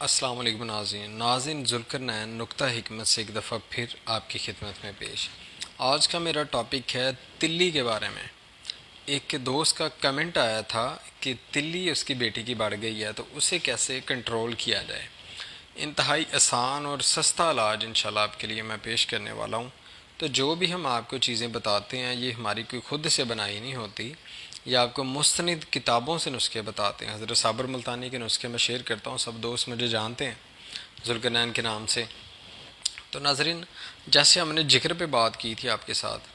अस्सलाम वालेकुम नाज़रीन ज़ुल्करनैन नुक्ता हिकमत से एक दफ़ा फिर आपकी खिदमत में पेश। आज का मेरा टॉपिक है तिल्ली के बारे में। एक दोस्त का कमेंट आया था कि तिल्ली उसकी बेटी की बढ़ गई है तो उसे कैसे कंट्रोल किया जाए। इंतहाई आसान और सस्ता इलाज इंशाल्लाह आपके लिए मैं पेश करने वाला हूँ। तो जो भी हम आपको चीज़ें बताते हैं ये हमारी कोई खुद से बनाई नहीं होती, या आपको मुस्तनिद किताबों से नुस्खे बताते हैं। हज़रत साबर मुल्तानी के नुस्खे मैं शेयर करता हूँ, सब दोस्त मुझे जानते हैं ज़ुल्करनैन के नाम से। तो नाजरीन, जैसे हमने जिगर पे बात की थी आपके साथ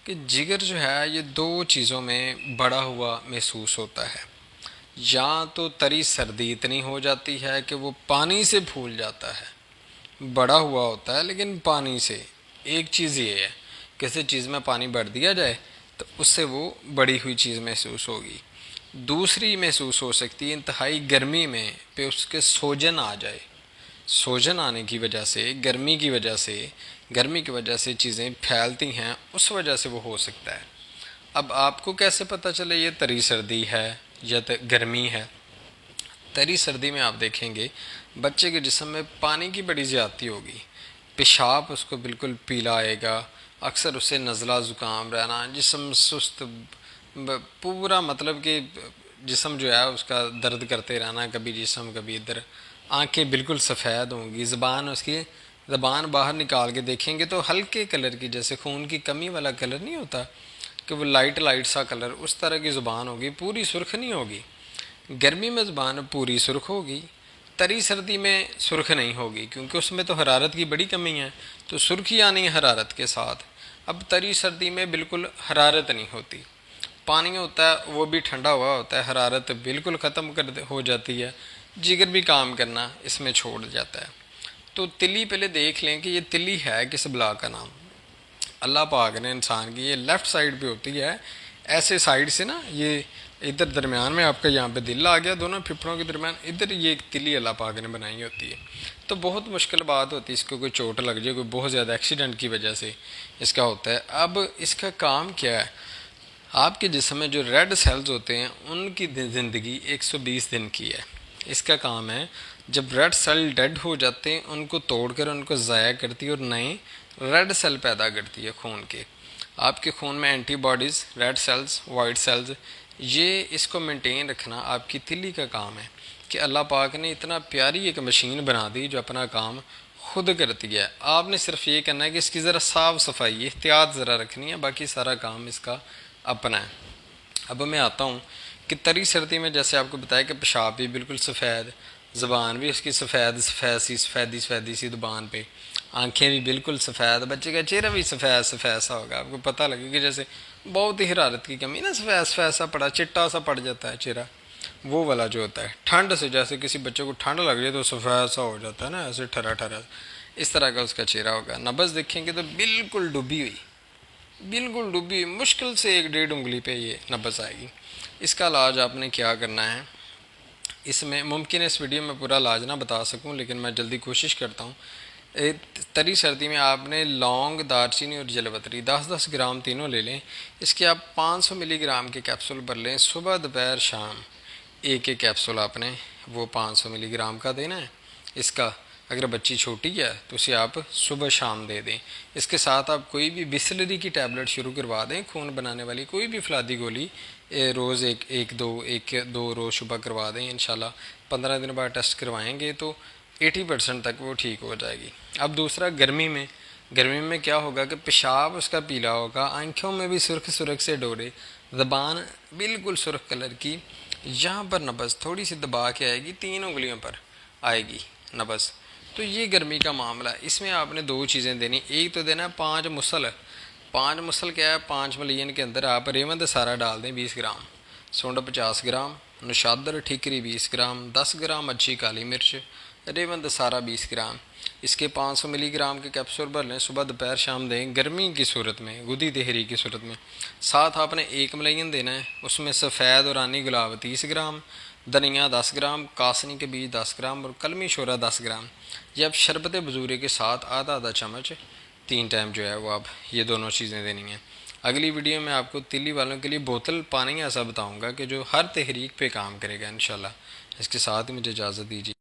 कि जिगर जो है ये दो चीज़ों में बड़ा हुआ महसूस होता है। या तो तरी सर्दी इतनी हो जाती है कि वो पानी से फूल जाता है, बड़ा हुआ होता है लेकिन पानी से। एक चीज़ ये है, किसी चीज़ में पानी भर दिया जाए तो उससे वो बड़ी हुई चीज़ महसूस होगी। दूसरी महसूस हो सकती है इंतहाई गर्मी में पे उसके सोजन आ जाए। सोजन आने की वजह से, गर्मी की वजह से चीज़ें फैलती हैं, उस वजह से वो हो सकता है। अब आपको कैसे पता चले ये तरी सर्दी है या गर्मी है। तरी सर्दी में आप देखेंगे बच्चे के जिस्म में पानी की बड़ी ज़्यादती होगी, पेशाब उसको बिल्कुल पीला आएगा, अक्सर उसे नज़ला ज़ुकाम रहना, जिस्म सुस्त, पूरा मतलब कि जिस्म जो है उसका दर्द करते रहना, कभी जिस्म कभी इधर। आंखें बिल्कुल सफ़ेद होंगी, ज़बान बाहर निकाल के देखेंगे तो हल्के कलर की, जैसे खून की कमी वाला कलर नहीं होता कि वो लाइट लाइट सा कलर, उस तरह की ज़ुबान होगी, पूरी सुर्ख नहीं होगी। गर्मी में ज़ुबान पूरी सुर्ख होगी, तरी सर्दी में सुर्ख नहीं होगी क्योंकि उसमें तो हरारत की बड़ी कमी है, तो सुर्खी आनी है हरारत के साथ। अब तरी सर्दी में बिल्कुल हरारत नहीं होती, पानी होता है वो भी ठंडा हुआ होता है, हरारत बिल्कुल ख़त्म कर हो जाती है, जिगर भी काम करना इसमें छोड़ जाता है। तो तिल्ली पहले देख लें कि ये तिल्ली है किस बला का नाम। अल्लाह पाक ने इंसान की ये लेफ़्ट साइड पे होती है, ऐसे साइड से ना, ये इधर दरमियान में आपका यहाँ पे दिल आ गया, दोनों फिफड़ों के दरमियान इधर ये तिल्ली अल्लाह पाक ने बनाई होती है। तो बहुत मुश्किल बात होती है, इसको कोई चोट लग जाए, कोई बहुत ज़्यादा एक्सीडेंट की वजह से इसका होता है। अब इसका काम क्या है, आपके जिस्म में जो रेड सेल्स होते हैं उनकी ज़िंदगी 120 दिन की है। इसका काम है जब रेड सेल डेड हो जाते हैं उनको तोड़कर उनको ज़ाया करती है और नए रेड सेल पैदा करती है खून के। आपके खून में antibodies, red cells, white cells, ये इसको मेंटेन रखना आपकी तिल्ली का काम है। कि अल्लाह पाक ने इतना प्यारी एक मशीन बना दी जो अपना काम खुद करती है। आपने सिर्फ ये करना है कि इसकी ज़रा साफ़ सफाई, एहतियात ज़रा रखनी है, बाकी सारा काम इसका अपना है। अब मैं आता हूँ कि तरी सर्दी में जैसे आपको बताया कि पेशाब भी बिल्कुल सफ़ेद, ज़बान भी उसकी सफ़ेदी सी ज़बान पे, आंखें भी बिल्कुल सफ़ेद, बच्चे का चेहरा भी सफ़ेद सफ़ेद सा होगा, आपको पता लगेगा जैसे बहुत ही हरारत की कमी ना, सफ़ेद सफ़ेद सा पड़ा, चिट्टा सा पड़ जाता है चेहरा, वो वाला जो होता है। ठंड से, जैसे किसी बच्चे को ठंड लग जाए तो सफ़ेद सा हो जाता है ना, ऐसे ठरा ठरा, इस तरह का उसका चेहरा होगा। नब्ज़ देखेंगे तो बिल्कुल डूबी हुई, बिल्कुल डूबी, मुश्किल से 1-1.5 उंगली पे ये नब्ज़ आएगी। इसका इलाज आपने क्या करना है, इसमें मुमकिन है इस वीडियो में पूरा इलाज ना बता सकूं, लेकिन मैं जल्दी कोशिश करता हूं। तरी सर्दी में आपने लौंग, दारचीनी और जलवतरी 10-10 ग्राम तीनों ले लें। इसके आप 500 मिलीग्राम के कैप्सूल भर लें, सुबह दोपहर शाम एक एक कैप्सूल आपने वो 500 मिलीग्राम का देना है। इसका अगर बच्ची छोटी है तो उसे आप सुबह शाम दे दें। इसके साथ आप कोई भी बिस्लरी की टैबलेट शुरू करवा दें, खून बनाने वाली कोई भी फलादी गोली रोज़ एक दो रोज़ सुबह करवा दें। इंशाल्लाह 15 दिन बाद टेस्ट करवाएंगे तो 80% तक वो ठीक हो जाएगी। अब दूसरा, गर्मी में क्या होगा कि पेशाब उसका पीला होगा, आँखों में भी सुर्ख सुर्ख से डोरे, ज़बान बिल्कुल सुर्ख कलर की, यहाँ पर नब्ज़ थोड़ी सी दबा के आएगी, 3 उंगलियों पर आएगी नब्ज़। तो ये गर्मी का मामला है। इसमें आपने दो चीज़ें देनी, एक तो देना है 5 मुसल। 5 मुसल क्या है, 5 मलियन के अंदर आप रेवंद सारा डाल दें 20 ग्राम, सोंड 50 ग्राम, नशादर ठीकरी 20 ग्राम, 10 ग्राम अच्छी काली मिर्च, रेवंद सारा 20 ग्राम। इसके 500 मिलीग्राम के कैप्सूल भर लें, सुबह दोपहर शाम दें गर्मी की सूरत में, गुदी तहरी की सूरत में। साथ आपने 1 मलियन देना है, उसमें सफ़ेद और रानी गुलाब 30 ग्राम, धनिया 10 ग्राम, कासनी के बीज 10 ग्राम और कलमी शोरा 10 ग्राम। ये आप शरबत बजूरे के साथ आधा आधा चम्मच 3 टाइम जो है वो आप ये दोनों चीज़ें देनी हैं। अगली वीडियो में आपको तिल्ली वालों के लिए बोतल पानी ऐसा बताऊंगा कि जो हर तहरीक पे काम करेगा इंशाल्लाह। इसके साथ ही मुझे इजाज़त दीजिए।